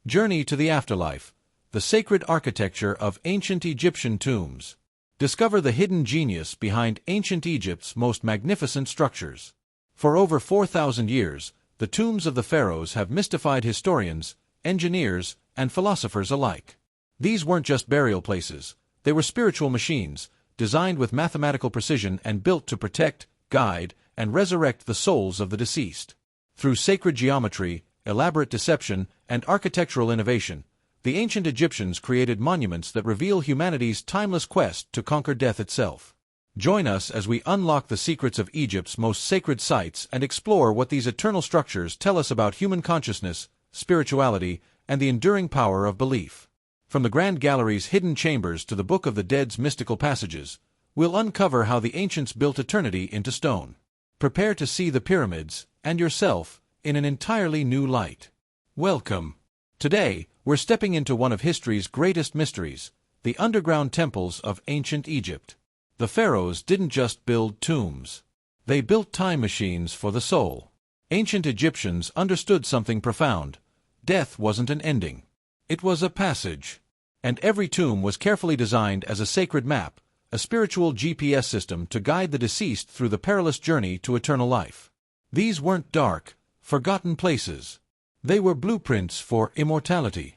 Journey to the Afterlife, the sacred architecture of ancient Egyptian tombs. Discover the hidden genius behind ancient Egypt's most magnificent structures. For over 4,000 years, the tombs of the pharaohs have mystified historians, engineers, and philosophers alike. These weren't just burial places, they were spiritual machines, designed with mathematical precision and built to protect, guide, and resurrect the souls of the deceased. Through sacred geometry, elaborate deception, and architectural innovation, the ancient Egyptians created monuments that reveal humanity's timeless quest to conquer death itself. Join us as we unlock the secrets of Egypt's most sacred sites and explore what these eternal structures tell us about human consciousness, spirituality, and the enduring power of belief. From the Grand Gallery's hidden chambers to the Book of the Dead's mystical passages, we'll uncover how the ancients built eternity into stone. Prepare to see the pyramids, and yourself, in an entirely new light. Welcome. Today, we're stepping into one of history's greatest mysteries, the underground temples of ancient Egypt. The pharaohs didn't just build tombs. They built time machines for the soul. Ancient Egyptians understood something profound. Death wasn't an ending. It was a passage. And every tomb was carefully designed as a sacred map, a spiritual GPS system to guide the deceased through the perilous journey to eternal life. These weren't dark, forgotten places. They were blueprints for immortality.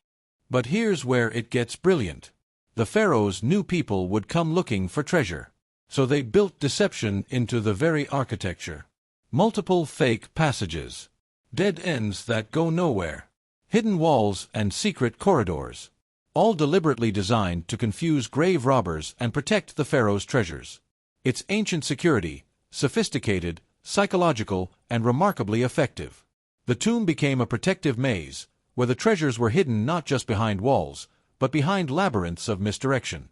But here's where it gets brilliant. The pharaohs knew people would come looking for treasure. So they built deception into the very architecture. Multiple fake passages. Dead ends that go nowhere. Hidden walls and secret corridors. All deliberately designed to confuse grave robbers and protect the pharaoh's treasures. It's ancient security, sophisticated, psychological, and remarkably effective. The tomb became a protective maze, where the treasures were hidden not just behind walls, but behind labyrinths of misdirection.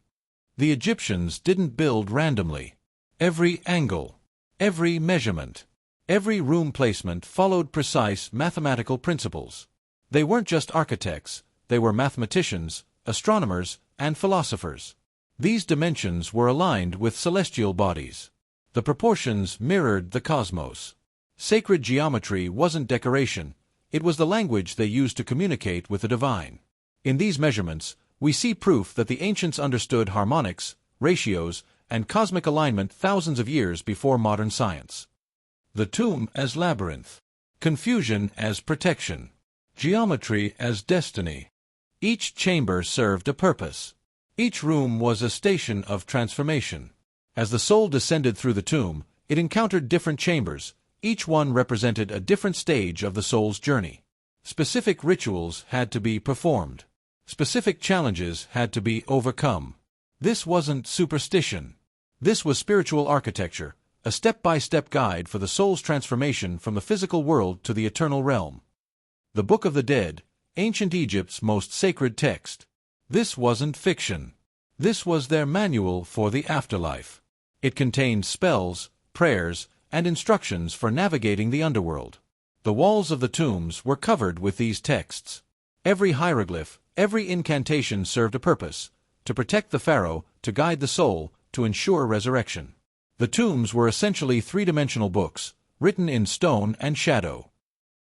The Egyptians didn't build randomly. Every angle, every measurement, every room placement followed precise mathematical principles. They weren't just architects, they were mathematicians, astronomers, and philosophers. These dimensions were aligned with celestial bodies. The proportions mirrored the cosmos. Sacred geometry wasn't decoration, it was the language they used to communicate with the divine. In these measurements, we see proof that the ancients understood harmonics, ratios, and cosmic alignment thousands of years before modern science. The tomb as labyrinth. Confusion as protection. Geometry as destiny. Each chamber served a purpose. Each room was a station of transformation. As the soul descended through the tomb, it encountered different chambers. Each one represented a different stage of the soul's journey. Specific rituals had to be performed. Specific challenges had to be overcome. This wasn't superstition. This was spiritual architecture, a step-by-step guide for the soul's transformation from the physical world to the eternal realm. The Book of the Dead, ancient Egypt's most sacred text. This wasn't fiction. This was their manual for the afterlife. It contained spells, prayers, and instructions for navigating the underworld. The walls of the tombs were covered with these texts. Every hieroglyph, every incantation served a purpose, to protect the pharaoh, to guide the soul, to ensure resurrection. The tombs were essentially three-dimensional books, written in stone and shadow.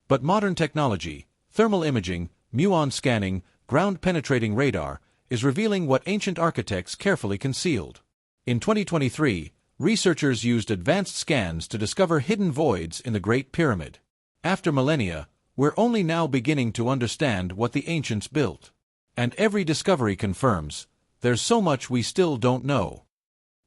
But modern technology, thermal imaging, muon scanning, ground-penetrating radar, is revealing what ancient architects carefully concealed. In 2023, researchers used advanced scans to discover hidden voids in the Great Pyramid. After millennia, we're only now beginning to understand what the ancients built. And every discovery confirms, there's so much we still don't know.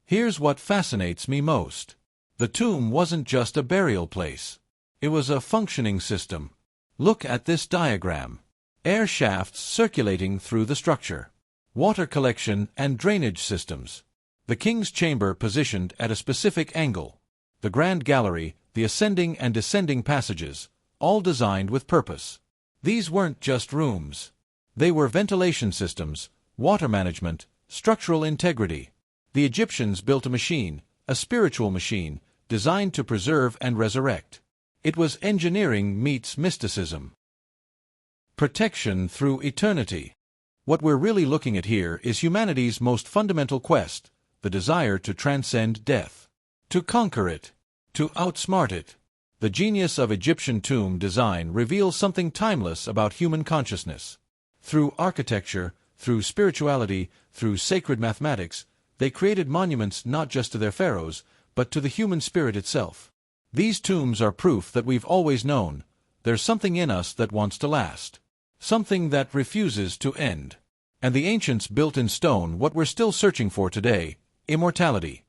Here's what fascinates me most. The tomb wasn't just a burial place. It was a functioning system. Look at this diagram. Air shafts circulating through the structure. Water collection and drainage systems. The king's chamber positioned at a specific angle. The Grand Gallery, the ascending and descending passages, all designed with purpose. These weren't just rooms. They were ventilation systems, water management, structural integrity. The Egyptians built a machine, a spiritual machine, designed to preserve and resurrect. It was engineering meets mysticism. Protection through eternity. What we're really looking at here is humanity's most fundamental quest, the desire to transcend death. To conquer it. To outsmart it. The genius of Egyptian tomb design reveals something timeless about human consciousness. Through architecture, through spirituality, through sacred mathematics, they created monuments not just to their pharaohs, but to the human spirit itself. These tombs are proof that we've always known, there's something in us that wants to last. Something that refuses to end. And the ancients built in stone what we're still searching for today: immortality.